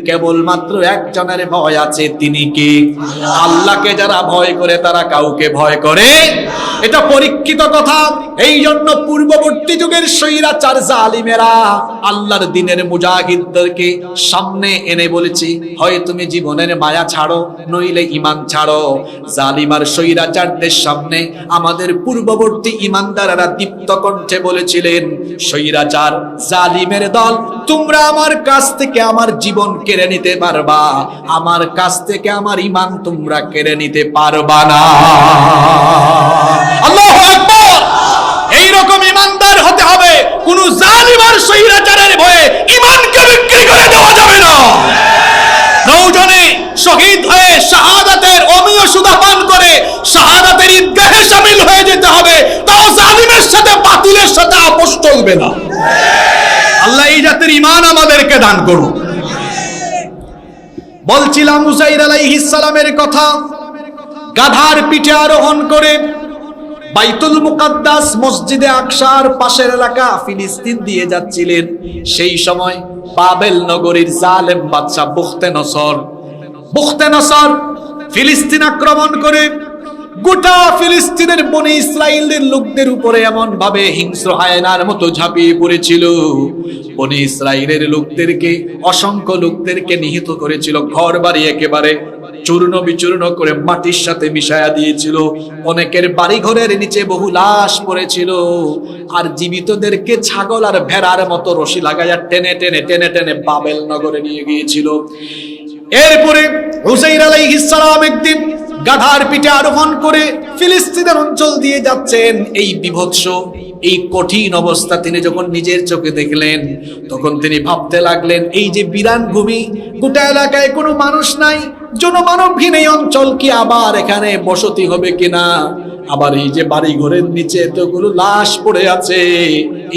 Speaker 2: কেবলমাত্র একজনের ভয় আছে, তিনি কে? আল্লাহকে যারা ভয় করে তারা কাউকে ভয় করে, এটা পরীক্ষিত কথা। এই জন্য পূর্ববর্তী যুগের স্বৈরাচার জালিমেরা আল্লাহর দ্বীনের মুজাহিদদেরকে সামনে এনে বলেছে, হয় তুমি জীবনের মায়া ছাড়ো, নইলে ঈমান ছাড়ো। জালিম আর স্বৈরাচারদের সামনে আমাদের পূর্ববর্তী ঈমানদাররা দীপ্ত কণ্ঠে বলেছিলেন, স্বৈরাচার জালিমের দল, তোমরা আমার কাছ থেকে আমার জীবন কেড়ে নিতে পারবা, আমার কাছ থেকে আমার ঈমান তোমরা কেড়ে নিতে পারবা না। আল্লাহু আকবার। এইরকম ঈমানদার হতে হবে, কোন জালিম আর স্বৈরাচারের ভয়ে ঈমানকে বিক্রি করে দেওয়া যাবে না। প্রয়োজনে শহীদ হয়ে শাহাদাতের অমীয় সুধা পান করে শাহাদাতের ঈদগাহে শামিল হয়ে যেতে হবে, তাও জালিমের সাথে বাতিলের সাথে আপোষ চলবে না। আল্লাহ এই জাতের ঈমান আমাদেরকে দান করুন। বলছিলাম উযাইর আলাইহিস সালামের কথা, গাধার পিঠে আরোহণ করে বাইতুল মুকাদ্দাস মসজিদে আকসার পাশের এলাকা ফিলিস্তিন দিয়ে যাচ্ছিলেন। সেই সময় বাবেল নগরীর জালেম বাদশা বুখতেনসর ফিলিস্তিন আক্রমণ করে গোটা ফিলিস্তিনের বনি ইসরাইলের লোকদের উপরে এমন ভাবে হিংস্র হায়নার মতো ঝাঁপিয়ে পড়েছিল। বনি ইসরাইলের লোকদেরকে, অসংখ্য লোকদেরকে নিহত করেছিল, ঘর বাড়ি একেবারে চূর্ণ বিচূর্ণ করে মাটির সাথে মিশায়া দিয়েছিল। অনেকের বাড়ি ঘরের নিচে বহু লাশ পড়েছিল, আর জীবিতদেরকে ছাগল আর ভেড়ার মতো রশি লাগাইয়া টেনে টেনে টেনে টেনে বাবেল নগরে নিয়ে গিয়েছিল। এরপরে উযাইর আলাইহিস সালাম একদিন গাধার পিঠে আরোহণ করে ফিলিস্তিনের অঞ্চল দিয়ে যাচ্ছেন। এই বিভৎস, এই কঠিন অবস্থা তিনি যখন নিজের চোখে দেখলেন, তখন তিনি ভাবতে লাগলেন, এই যে বিরান ভূমি, গোটা এলাকায় কোনো মানুষ নাই, জনমানবহীন এই অঞ্চল কি আবার এখানে বসতি হবে কিনা? আবার এই যে বাড়ি ঘরের নিচে এতগুলো লাশ পড়ে আছে,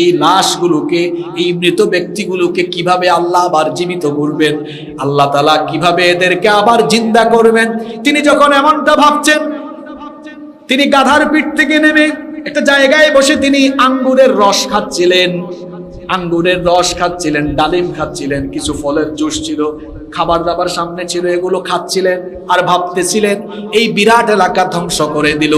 Speaker 2: এই লাশগুলোকে, এই মৃত ব্যক্তিগুলোকে কিভাবে আল্লাহ আবার জীবিত করবেন? আল্লাহ তাআলা কিভাবে এদেরকে আবার জিন্দা করবেন? তিনি যখন এমনটা ভাবছেন, তিনি গাধার পিঠ থেকে নেমে একটা জায়গায় বসে তিনি আঙ্গুরের রস খাচ্ছিলেন, ডালিম খাচ্ছিলেন, কিছু ফলের জুস ছিল, খাবার দাবার সামনে ছিল, এগুলো খাচ্ছিলেন আর ভাবতেছিলেন, এই বিরাট এলাকা ধ্বংস করে দিল,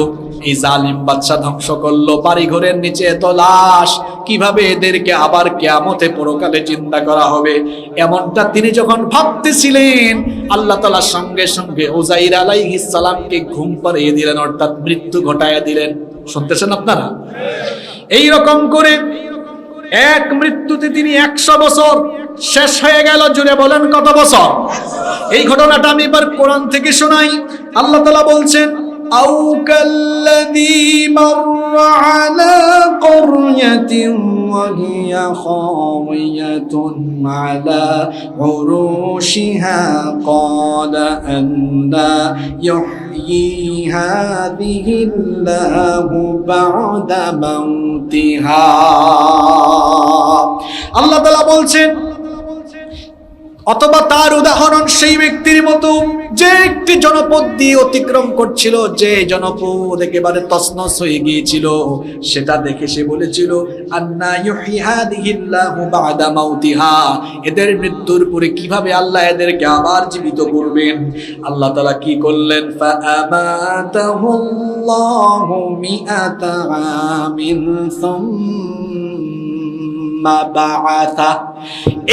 Speaker 2: এই জালিম বাদশা ধ্বংস করলো, বাড়ি ঘরের নিচে এত লাশ, কিভাবে এদেরকে আবার কিয়ামতে পরকালে চিন্তা করা হবে? এমনটা তিনি যখন ভাবতেছিলেন, আল্লাহ তাআলা সঙ্গে সঙ্গে উযাইর আলাইহিস সালামকে ঘুম পাড়িয়ে দিলেন, অর্থাৎ মৃত্যু ঘটাইয়া দিলেন। শুনতেছেন আপনারা? এই রকম করে এক মৃত্যুতে তিনি 100 বছর শেষ হয়ে গেল। জুড়ে বলেন কত বছর? এই ঘটনাটা আমি এবার কোরআন থেকে শোনাই। আল্লাহ তাআলা বলছেন, আও কাল্লাযী মাররা আলা ক্বরয়াতিন ওয়া হিয়া খাওয়ায়াতুন আলা উরুশিহা ক্বালা আন্না ইউহয়ী হাযিহিল্লাহু বা'দা মাউতিহা। আল্লাহ তাআলা বলছেন, অথবা তার উদাহরণ সেই ব্যক্তির মতো যে একটি জনপদ দিয়ে অতিক্রম করছিল, যে জনপদ একেবারে তছনছ হয়ে গিয়েছিল, সেটা দেখে সে বলেছিল আন্না ইউহয়ি হাদিহিল্লাহু বা'দা মাউতিহা, এদের মৃত্যুর পরে কিভাবে আল্লাহ এদেরকে আবার জীবিত করবেন। আল্লাহ তাআলা কি করলেন, ফাআমাতাহুল্লাহু মিআতা আমিন সুম্মা বা'আথা।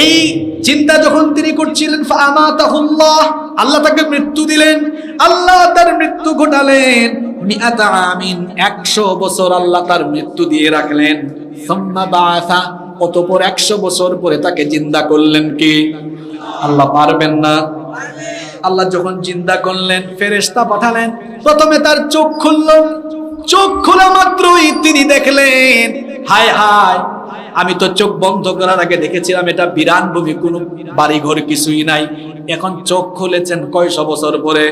Speaker 2: এই চিন্তা যখন তিনি করছিলেন, ফাআমাতাহুল্লাহ, আল্লাহ তাকে মৃত্যু দিলেন, আল্লাহ তার মৃত্যু ঘটালেন। মিআতা আমিন, 100 বছর আল্লাহ তার মৃত্যু দিয়ে রাখলেন। সুম্মা বা'আথা, অতঃপর 100 বছর পরে তাকে জিন্দা করলেন কে? আল্লাহ পারবেন না? আল্লাহ যখন জিন্দা করলেন, ফেরেশতা পাঠালেন, প্রথমে তার চোখ খুলল। চোখ খোলা মাত্রই তিনি দেখলেন, হায় হায়, আমি তো চোখ বন্ধ করার আগে দেখেছিলাম এটা বিরান ভূমি, কোনো বাড়ি ঘর কিছুই নাই। এখন চোখ খুলেছেন কয়শো বছর পরে,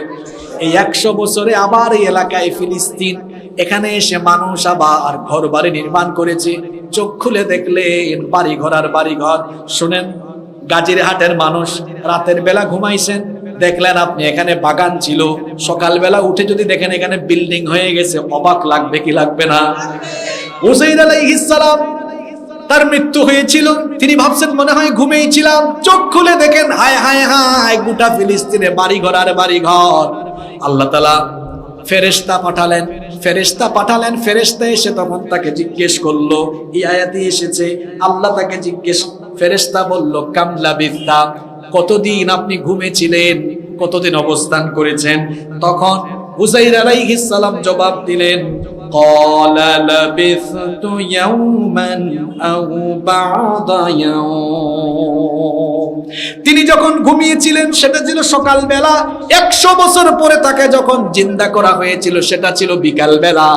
Speaker 2: এই 100 বছরে আবার এই এলাকায় ফিলিস্তিন, এখানে এসে মানুষ আবার ঘর বাড়ি নির্মাণ করেছে। চোখ খুলে দেখলেন বাড়ি ঘর আর বাড়ি ঘর। শুনেন, গাজীরহাটের মানুষ রাতের বেলা ঘুমাইছেন, দেখলেন আপনি এখানে বাগান ছিল, সকালবেলা উঠে যদি দেখেন এখানে বিল্ডিং হয়ে গেছে, অবাক লাগবে কি লাগবে না? উযাইর আলাইহিস সালাম তার মৃত্যু হয়েছিল, তিনি ভাবছেন মনে হয় ঘুমেই ছিলাম। চোখ খুলে দেখেন হায় হায় হায়, গোটা ফিলিস্তিনে বাড়ি ঘর আর বাড়ি ঘর। আল্লাহ তাআলা ফেরেশতা পাঠালেন, ফেরেশতা এসে তখন তাকে জিজ্ঞেস করলো, এই আয়াতে এসেছে, আল্লাহ তাকে জিজ্ঞেস, ফেরেশতা বলল কাম লাবিথা, কতদিন আপনি ঘুমেছিলেন, কতদিন অবস্থান করেছেন? তখন উযাইর আলাইহিস সালাম জবাব দিলেন, ক্বালা লাবিথতু ইয়াওমান আও বা'দা ইয়াওম। তিনি যখন ঘুমিয়েছিলেন সেটা ছিল সকাল বেলা, 100 বছর পরে তাকে যখন জিন্দা করা হয়েছিল সেটা ছিল বিকাল বেলা।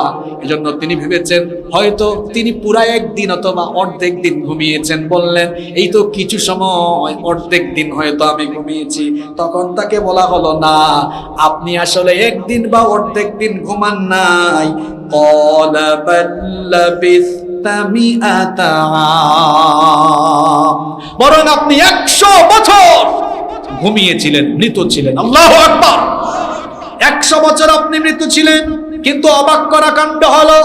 Speaker 2: এজন্য তিনি ভেবেছেন হয়তো তিনি পুরা একদিন অথবা অর্ধেক দিন ঘুমিয়েছেন। বললেন এই তো কিছু সময়, অর্ধেক দিন হয়তো আমি ঘুমিয়েছি। তখন তাকে বলা হলো, না, আপনি আসলে একদিন বা অর্ধেক দিন ঘুমান নাই। ক্বালা বাল লাবিথতা মিআতা আম, বরং আপনি 100 বছর ঘুমিয়েছিলেন, মৃত ছিলেন। আল্লাহু আকবার! 100 বছর আপনি মৃত ছিলেন। কিন্তু অবাক করা কাণ্ড হলো,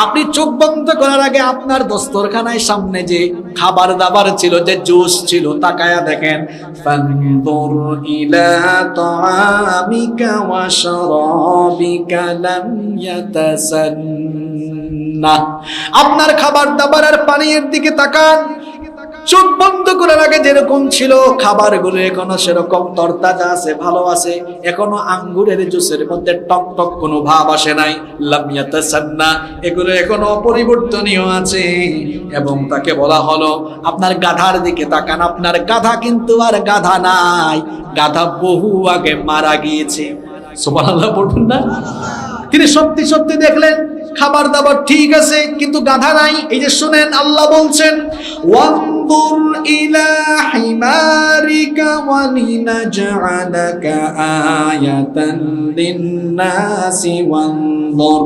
Speaker 2: আপনি চোখ বন্ধ করার আগে আপনার দস্তরখানায় সামনে যে খাবার দাবার ছিল, যে জুস ছিল, তাকায়া দেখেন, ফানদুর ইলা তাআমিকা ওয়া শারাবিকা লাম ইয়াতাসান্না। আপনার খাবার দাবার আর পানীয়ের দিকে তাকান, চোখ বন্ধ করার আগে যেরকম ছিল খাবারগুলো এখনো সেরকম তরতাজা আছে, ভালো আছে। এখনো আঙ্গুরের জুসের মধ্যে টক টক কোনো ভাব আসে নাই। লাম ইয়াতাসান্না, এগুলো এখনো অপরিবর্তনীয় আছে। এবং তাকে বলা হলো, আপনার গাধার দিকে তাকান, আপনার গাধা কিন্তু আর গাধা নাই, গাধা বহু আগে মারা গিয়েছে। সুবহানাল্লাহ বলবেন না? তিনি সত্যি সত্যি দেখলেন খাবার দাবার ঠিক আছে, কিন্তু গাধা নাই। এই যে শুনেন, আল্লাহ বলছেন, ওয়ানদুর ইলা হিমারিকা ওয়ালিনাজআলাকা আয়াতান লিন্নাসি ওয়ানদুর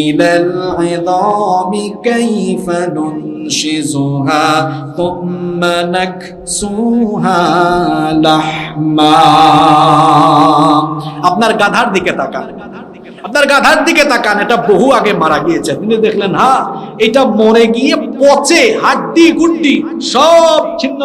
Speaker 2: ইলাল ইযামি কাইফা নুনশিজুহা থুম্মা নাকসুহা লাহমা। আপনার গাধার দিকে তাকান, আপনার গাধার দিকে তাকান, এটা বহু আগে মারা গিয়েছে। তিনি দেখলেন হ্যাঁ, এটা মরে গিয়ে পচে হাড্ডি গুড্ডি সব ছিন্ন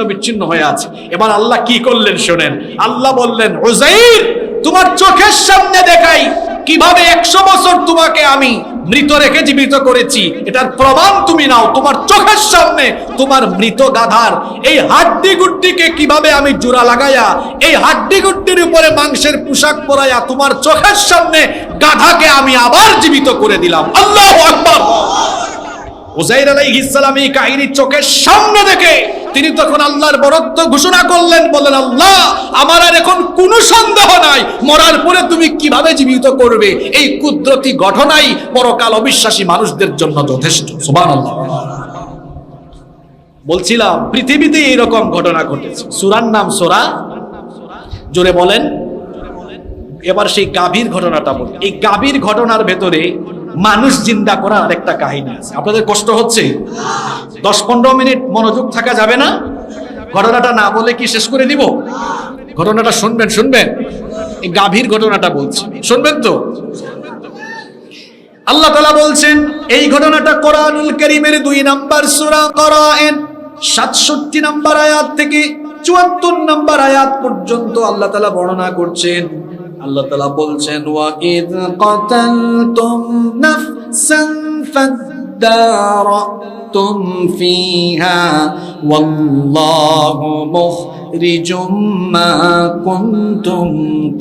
Speaker 2: বিচ্ছিন্ন হয়ে আছে। এবার আল্লাহ কি করলেন শোনেন, আল্লাহ বললেন, উযাইর, তোমার চোখের সামনে দেখাই কিভাবে 100 বছর তোমাকে আমি মৃত রেখে জীবিত করেছি, এটার প্রমাণ তুমি নাও। তোমার চোখের সামনে তোমার মৃত গাধার এই হাড্ডি গুড্ডিকে কিভাবে আমি জোড়া লাগাইয়া, এই হাড্ডি গুড্ডির উপরে মাংসের পোশাক পরাইয়া তোমার চোখের সামনে গাধাকে আমি আবার জীবিত করে দিলাম। আল্লাহু আকবার! উযাইর আলাইহিস সালাম এই কাহিনী চোখের সামনে দেখে তিনি তখন আল্লাহর বরত্ব ঘোষণা করলেন, বললেন, আল্লাহ, আমার আর এখন কোনো সন্দেহ নাই, মরার পরে তুমি কিভাবে জীবিত করবে, এই কুদরতি ঘটনাই পরকাল অবিশ্বাসী মানুষদের জন্য যথেষ্ট। সুবহানাল্লাহ। বলছিলাম পৃথিবীতে এইরকম ঘটনা ঘটেছে। সূরার নাম সূরা, জোরে বলেন। এবার সেই গাভীর ঘটনাটা বলি। এই গাভীর ঘটনার ভেতরে মানুষ জিন্দা করার আরেকটা কাহিনী আছে। আপনাদের কষ্ট হচ্ছে? 10-15 মিনিট মনোযোগ থাকা যাবে না? ঘটনাটা না বলে কি শেষ করে দিব? ঘটনাটা শুনবেন এই গাভীর ঘটনাটা বলছি, শুনবেন তো? আল্লাহ তাআলা বলছেন এই ঘটনাটা কোরআনুল কারীমের 2 নম্বর সূরা করায়েন 67 নম্বর আয়াত থেকে 74 নম্বর আয়াত পর্যন্ত আল্লাহ তাআলা বর্ণনা করছেন। আল্লাহ তাআলা বলছেন ওয়া ইয কাতালতুম নাফসান ফাদারাতুম ফিহা ওয়াল্লাহু মুখরিজুম মা কুনতুম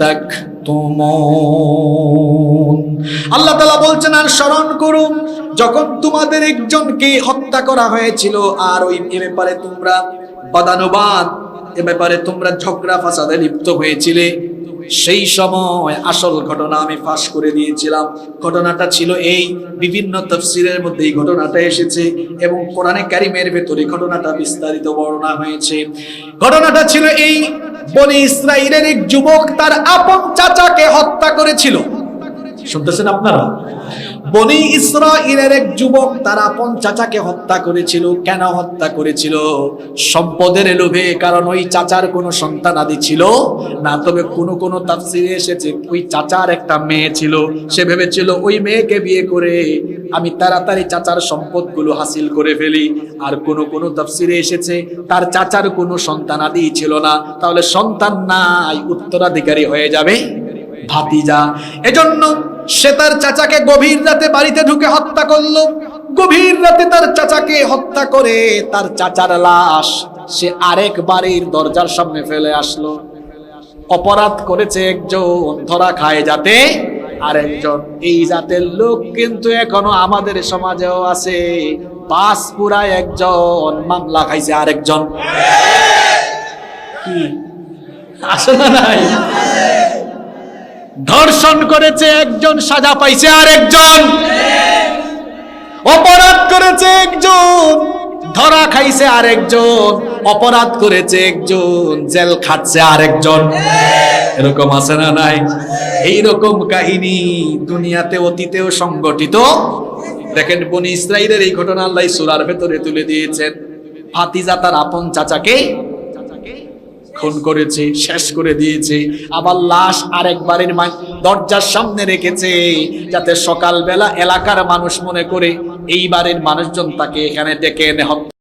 Speaker 2: তাকতুমুন। আল্লাহ তাআলা বলছেন আর স্মরণ করুন যখন তোমাদের একজনকে হত্যা করা হয়েছিল আর ওই ব্যাপারে তোমরা বাদানুবাদ, এ ব্যাপারে তোমরা ঝগড়া ফাসাদে লিপ্ত হয়েছিলে, সেই সময় আসল ঘটনা আমি ফাঁস করে দিয়েছিলাম। ঘটনাটা ছিল এই, বিভিন্ন তাফসীরের মধ্যে এই ঘটনাটা এসেছে এবং কোরআনে কারীমের ভেতরে ঘটনাটা বিস্তারিত বর্ণনা হয়েছে। ঘটনাটা ছিল এই, বনি ইসরাইলের এক যুবক তার আপন চাচাকে হত্যা করেছিল। শুনতেছেন আপনারা? বনি ইসরাইলের এক যুবক তার আপন চাচাকে হত্যা করেছিল। কেন হত্যা করেছিল? সম্পদের লোভে, কারণ ওই চাচার কোনো সন্তান আদি ছিল না। তবে কোন তাফসীরে এসেছে ওই চাচার একটা মেয়ে ছিল, সে ভেবেছিল ওই মেয়েকে বিয়ে করে আমি তাড়াতাড়ি চাচার সম্পদগুলো হাসিল করে ফেলি। আর কোন তাফসীরে এসেছে তার চাচার কোনো সন্তান আদি ছিল না, তাহলে সন্তান নাই, উত্তরাধিকারী হয়ে যাবে ভাতিজা। এজন্য সে তার চাচাকে গভীর রাতে বাড়িতে ঢুকে হত্যা করলো। গভীর রাতে তার চাচাকে হত্যা করে তার চাচার লাশ সে আরেক বাড়ির দরজার সামনে ফেলে আসলো। অপরাধ করেছে একজন, ধরা খায় যাতে আরেকজন। এই জাতের লোক কিন্তু এখনো আমাদের সমাজেও আছে। পাঁচপুরায় একজন মামলা খাইছে আরেকজন। কি আসলে নাই? ধর্ষণ করেছে একজন, সাজা পাইছে আরেকজন। অপরাধ করেছে একজন, ধরা খাইছে আরেকজন। অপরাধ করেছে একজন, জেল খাচ্ছে আরেকজন। এরকম আছে না নাই? এইরকম কাহিনী দুনিয়াতে অতীতেও সংগঠিত। দেখেন বনি ইসরাইলের এই ঘটনা আল্লাহ সূরার ভেতরে তুলে দিয়েছেন। ভাতিজা তার আপন চাচাকে খুন করেছে, শেষ করে দিয়েছে। আবার লাশ আরেকবারের দরজার সামনে রেখেছে যাতে সকালবেলা এলাকার মানুষ মনে করে এই বাড়ির মানুষজন তাকে এখানে ডেকে এনে হত্যা